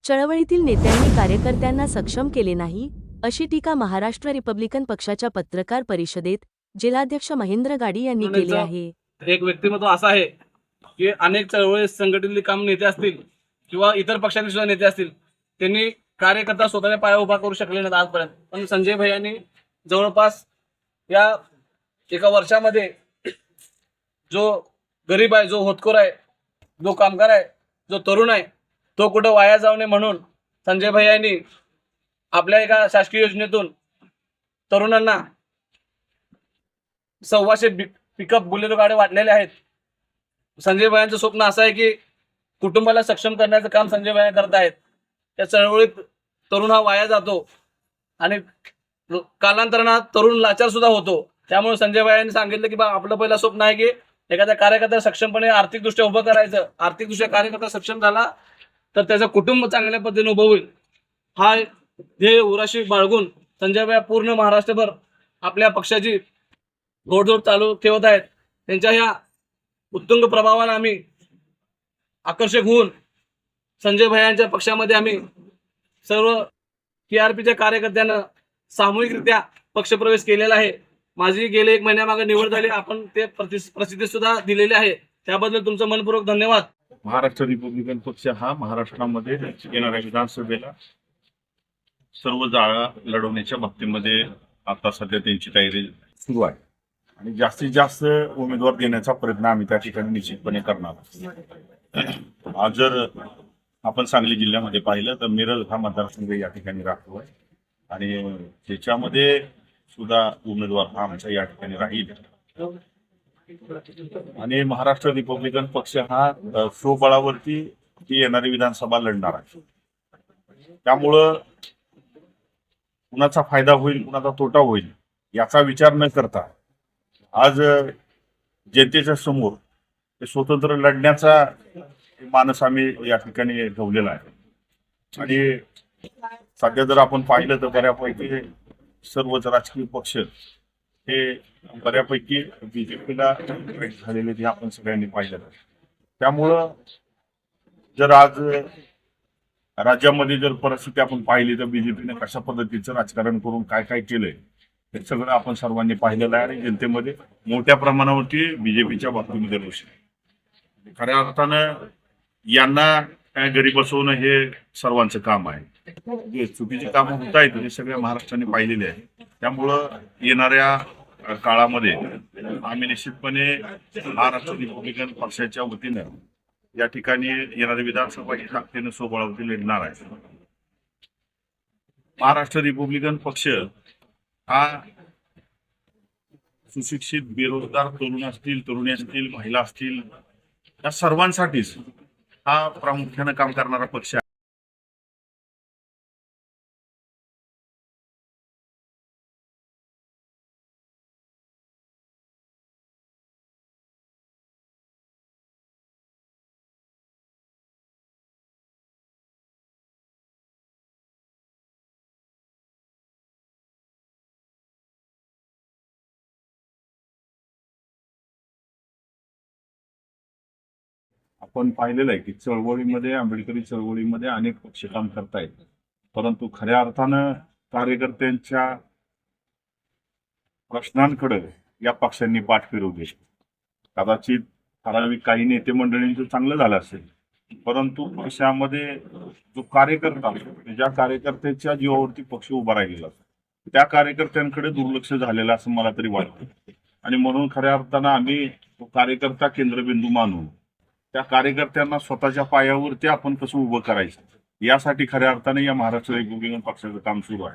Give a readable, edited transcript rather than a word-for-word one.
चळवळीतील नेत्यांनी कार्यकर्त्यांना सक्षम केले नाही, अशी टीका महाराष्ट्र रिपब्लिकन पक्षाच्या पत्रकार परिषदेत जिल्हाध्यक्ष महेंद्र गाडी यांनी केली आहे. एक व्यक्तिमत्व असं आहे की अनेक चळवळी संघटनेतील काम नेते असतील किंवा इतर पक्षातील सुद्धा नेते असतील, त्यांनी कार्यकर्ता स्वतःच्या पाया उभा करू शकले नाहीत आजपर्यंत. पण संजय भैयांनी जवळपास या एका वर्षामध्ये जो गरीब आहे, जो होतकरू आहे, जो कामगार आहे, जो तरुण आहे, तो कुठं वाया जाऊ नये म्हणून संजय भैयांनी आपल्या एका शासकीय योजनेतून तरुणांना 125 पिकअप बुलेरो गाड्या वाटलेल्या आहेत. संजय भैयांचं स्वप्न असं आहे की कुटुंबाला सक्षम करण्याचं काम संजय भैया करत आहेत. त्या चळवळीत तरुण हा वाया जातो आणि कालांतराने तरुण लाचार सुद्धा होतो. त्यामुळे संजय भैयांनी सांगितलं की बा आपलं पहिलं स्वप्न आहे की एखाद्या कार्यकर्त्याला सक्षमपणे आर्थिकदृष्ट्या उभं करायचं. आर्थिकदृष्ट्या कार्यकर्ता सक्षम झाला तर त्याचं कुटुंब चांगल्या पद्धतीने उभं होईल. हा ध्येय उराशी बाळगून संजय भैया पूर्ण महाराष्ट्रभर आपल्या पक्षाची घोडदौड चालू ठेवत आहेत. त्यांच्या ह्या उत्तुंग प्रभावाने आम्ही आकर्षक होऊन संजय भैयांच्या पक्षामध्ये आम्ही सर्व TRPच्या कार्यकर्त्यांना सामूहिकरित्या पक्षप्रवेश केलेला आहे. माझी गेले 1 महिन्यामागे निवड झाली, आपण ते प्रसिद्धी सुद्धा दिलेली आहे. त्याबद्दल तुमचं मनपूर्वक धन्यवाद. महाराष्ट्र रिपब्लिकन पक्ष हा महाराष्ट्रामध्ये येणाऱ्या विधानसभेला सर्व जागा लढवण्याच्या बाबतीमध्ये आता सध्या त्यांची तयारी सुरू आहे आणि जास्तीत जास्त उमेदवार देण्याचा प्रयत्न आम्ही त्या ठिकाणी निश्चितपणे करणार. आज जर आपण सांगली जिल्ह्यामध्ये पाहिलं तर मिरज हा मतदारसंघ या ठिकाणी राहतो आहे आणि त्याच्यामध्ये सुद्धा उमेदवार हा आमचा या ठिकाणी राहील आणि महाराष्ट्र रिपब्लिकन पक्ष हा स्वबळावरती येणारी विधानसभा लढणार आहे. त्यामुळं कुणाचा फायदा होईल, कुणाचा तोटा होईल याचा विचार न करता आज जनतेच्या समोर स्वतंत्र लढण्याचा मानस आम्ही या ठिकाणी ठेवलेला आहे आणि सध्या जर आपण पाहिलं तर बऱ्यापैकी सर्वच राजकीय पक्ष हे बऱ्यापैकी BJPला झालेले ते आपण सगळ्यांनी पाहिलं. त्यामुळं जर आज राज्यामध्ये जर परिस्थिती आपण पाहिली तर BJPने कशा पद्धतीचं राजकारण करून काय काय केलंय हे सगळं आपण सर्वांनी पाहिलेलं आहे आणि जनतेमध्ये मोठ्या प्रमाणावरती BJPच्या बाबतीमध्ये रोष आहे. खऱ्या अर्थानं यांना काय घरी बसवणं हे सर्वांचं काम आहे. जे चुकीची कामं होत आहेत हे सगळ्या महाराष्ट्राने पाहिलेले आहे. त्यामुळं येणाऱ्या काळामध्ये आम्ही निश्चितपणे महाराष्ट्र रिपब्लिकन पक्षाच्या वतीनं या ठिकाणी येणारी विधानसभा ही ताकदीनं स्वबळावरती लढणार आहे. महाराष्ट्र रिपब्लिकन पक्ष हा सुशिक्षित बेरोजगार तरुण असतील, तरुणी असतील, महिला असतील या सर्वांसाठीच हा प्रामुख्यानं काम करणारा पक्ष आहे. आपण पाहिलेलं आहे की चळवळीमध्ये, आंबेडकरी चळवळीमध्ये अनेक पक्ष काम करतायत, परंतु खऱ्या अर्थानं कार्यकर्त्यांच्या प्रश्नांकडे या पक्षांनी पाठ फिरवली. कदाचित ठराविक काही नेते मंडळींचं चांगलं झालं असेल, परंतु पक्षामध्ये जो कार्यकर्ता ज्या कार्यकर्त्याच्या जीवावरती पक्ष उभा राहिलेला त्या कार्यकर्त्यांकडे दुर्लक्ष झालेलं असं मला तरी वाटतं आणि म्हणून खऱ्या अर्थानं आम्ही तो कार्यकर्ता केंद्रबिंदू मानून त्या कार्यकर्त्यांना स्वतःच्या पायावरती आपण कसं उभं करायचं यासाठी खऱ्या अर्थाने या महाराष्ट्र रिपब्लिकन पक्षाचं काम सुरू आहे.